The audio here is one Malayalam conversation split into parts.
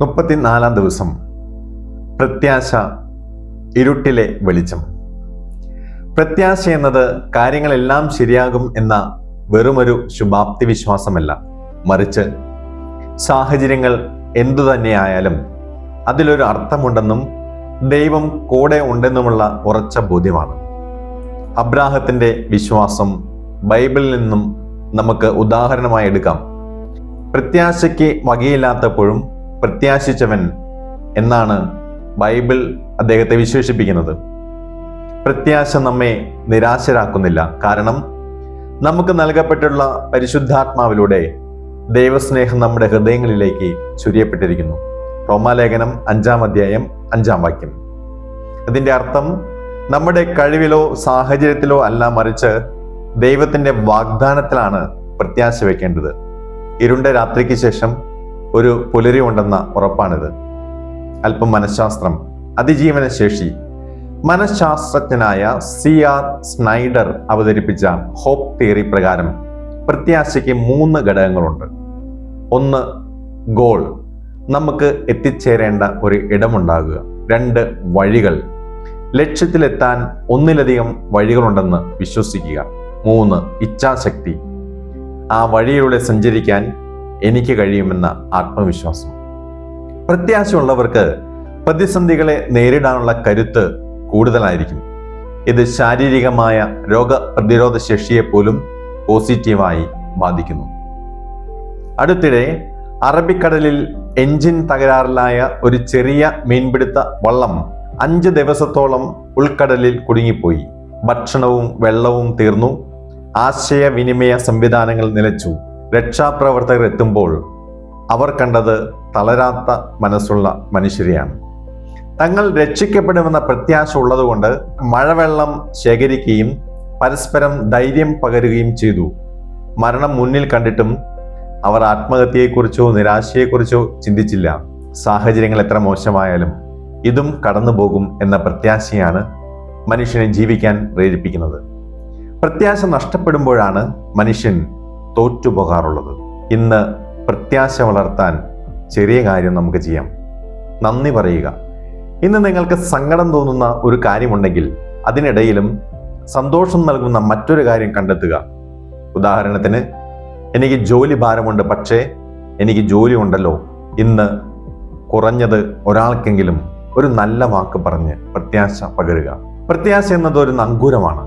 മുപ്പത്തിനാലാം ദിവസം. പ്രത്യാശ, ഇരുട്ടിലെ വെളിച്ചം. പ്രത്യാശ എന്നത് കാര്യങ്ങളെല്ലാം ശരിയാകും എന്ന വെറുമൊരു ശുഭാപ്തി വിശ്വാസമല്ല, മറിച്ച് സാഹചര്യങ്ങൾ എന്തു തന്നെയായാലും അതിലൊരു അർത്ഥമുണ്ടെന്നും ദൈവം കൂടെ ഉണ്ടെന്നുമുള്ള ഉറച്ച ബോധ്യമാണ്. അബ്രാഹത്തിന്റെ വിശ്വാസം ബൈബിളിൽ നിന്നും നമുക്ക് ഉദാഹരണമായി എടുക്കാം. പ്രത്യാശയ്ക്ക് വകയില്ലാത്തപ്പോഴും പ്രത്യാശിച്ചവൻ എന്നാണ് ബൈബിൾ അദ്ദേഹത്തെ വിശേഷിപ്പിക്കുന്നത്. പ്രത്യാശ നമ്മെ നിരാശരാക്കുന്നില്ല. കാരണം നമുക്ക് നൽകപ്പെട്ടുള്ള പരിശുദ്ധാത്മാവിലൂടെ ദൈവസ്നേഹം നമ്മുടെ ഹൃദയങ്ങളിലേക്ക് ചൊരിയപ്പെട്ടിരിക്കുന്നു. റോമാലേഖനം 5-ാം അധ്യായം 5-ാം വാക്യം. അതിന്റെ അർത്ഥം നമ്മുടെ കഴിവിലോ സാഹചര്യത്തിലോ അല്ല, മറിച്ച് ദൈവത്തിന്റെ വാഗ്ദാനത്തിലാണ് പ്രത്യാശ വെക്കേണ്ടത്. ഇരുണ്ട രാത്രിക്ക് ശേഷം ഒരു പുലരി ഉണ്ടെന്ന ഉറപ്പാണിത്. അല്പം മനഃശാസ്ത്രം, അതിജീവന ശേഷി. മനഃശാസ്ത്രജ്ഞനായ C.R. സ്നൈഡർ അവതരിപ്പിച്ച ഹോപ്പ് തിയറി പ്രകാരം പ്രത്യാശയ്ക്ക് 3 ഘടകങ്ങളുണ്ട്. 1, ഗോൾ, നമുക്ക് എത്തിച്ചേരേണ്ട ഒരു ഇടമുണ്ടാകുക. 2, വഴികൾ, ലക്ഷ്യത്തിലെത്താൻ ഒന്നിലധികം വഴികളുണ്ടെന്ന് വിശ്വസിക്കുക. 3, ഇച്ഛാശക്തി, ആ വഴിയിലൂടെ സഞ്ചരിക്കാൻ എനിക്ക് കഴിയുമെന്ന ആത്മവിശ്വാസം. പ്രത്യാശയുള്ളവർക്ക് പ്രതിസന്ധികളെ നേരിടാനുള്ള കരുത്ത് കൂടുതലായിരിക്കും. ഇത് ശാരീരികമായ രോഗപ്രതിരോധ ശേഷിയെ പോലും പോസിറ്റീവായി ബാധിക്കുന്നു. അടുത്തിടെ അറബിക്കടലിൽ എഞ്ചിൻ തകരാറിലായ ഒരു ചെറിയ മീൻപിടുത്ത വള്ളം 5 ദിവസത്തോളം ഉൾക്കടലിൽ കുടുങ്ങിപ്പോയി. ഭക്ഷണവും വെള്ളവും തീർന്നു. ആശയവിനിമയ സംവിധാനങ്ങൾ നിലച്ചു. രക്ഷാപ്രവർത്തകർ എത്തുമ്പോൾ അവർ കണ്ടത് തളരാത്ത മനസ്സുള്ള മനുഷ്യരെയാണ്. തങ്ങൾ രക്ഷിക്കപ്പെടുമെന്ന പ്രത്യാശ ഉള്ളതുകൊണ്ട് മഴവെള്ളം ശേഖരിക്കുകയും പരസ്പരം ധൈര്യം പകരുകയും ചെയ്തു. മരണം മുന്നിൽ കണ്ടിട്ടും അവർ ആത്മഹത്യയെക്കുറിച്ചോ നിരാശയെക്കുറിച്ചോ ചിന്തിച്ചില്ല. സാഹചര്യങ്ങൾ എത്ര മോശമായാലും ഇതും കടന്നുപോകും എന്ന പ്രത്യാശയാണ് മനുഷ്യനെ ജീവിക്കാൻ പ്രേരിപ്പിക്കുന്നത്. പ്രത്യാശ നഷ്ടപ്പെടുമ്പോഴാണ് മനുഷ്യൻ തോറ്റുപോകാറുള്ളത്. ഇന്ന് പ്രത്യാശ വളർത്താൻ ചെറിയ കാര്യം നമുക്ക് ചെയ്യാം. നന്ദി പറയുക. ഇന്ന് നിങ്ങൾക്ക് സങ്കടം തോന്നുന്ന ഒരു കാര്യമുണ്ടെങ്കിൽ അതിനിടയിലും സന്തോഷം നൽകുന്ന മറ്റൊരു കാര്യം കണ്ടെത്തുക. ഉദാഹരണത്തിന്, എനിക്ക് ജോലി ഭാരമുണ്ട്, പക്ഷേ എനിക്ക് ജോലി ഉണ്ടല്ലോ. ഇന്ന് കുറഞ്ഞത് ഒരാൾക്കെങ്കിലും ഒരു നല്ല വാക്ക് പറഞ്ഞ് പ്രത്യാശ പകരുക. പ്രത്യാശ എന്നത് ഒരു നങ്കൂരമാണ്.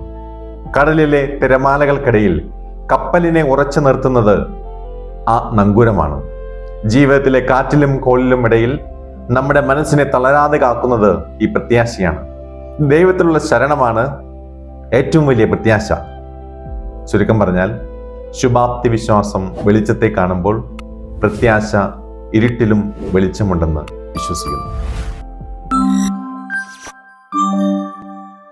കടലിലെ തിരമാലകൾക്കിടയിൽ കപ്പലിനെ ഉറച്ചു നിർത്തുന്നത് ആ നങ്കൂരമാണ്. ജീവിതത്തിലെ കാറ്റിലും കോളിലും ഇടയിൽ നമ്മുടെ മനസ്സിനെ തളരാതെ കാക്കുന്നത് ഈ പ്രത്യാശയാണ്. ദൈവത്തിലുള്ള ശരണമാണ് ഏറ്റവും വലിയ പ്രത്യാശ. ചുരുക്കം പറഞ്ഞാൽ, ശുഭാപ്തി വിശ്വാസം വെളിച്ചത്തെ കാണുമ്പോൾ പ്രത്യാശ ഇരുട്ടിലും വെളിച്ചമുണ്ടെന്ന് വിശ്വസിക്കുന്നു.